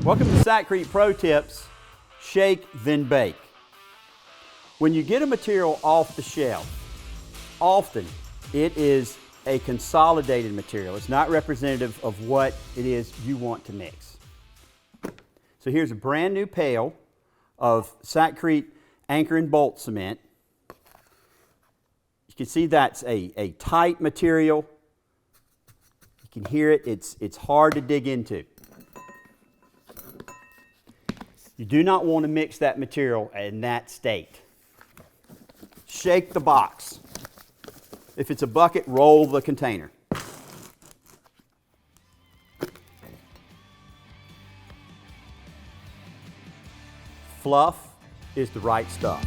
Welcome to Sakrete Pro Tips, Shake Then Bake. When you get a material off the shelf, often it is a consolidated material. It's not representative of what it is you want to mix. So here's a brand new pail of Sakrete anchor and bolt cement. You can see that's a tight material. You can hear it, it's hard to dig into. You do not want to mix that material in that state. Shake the box. If it's a bucket, roll the container. Fluff is the right stuff.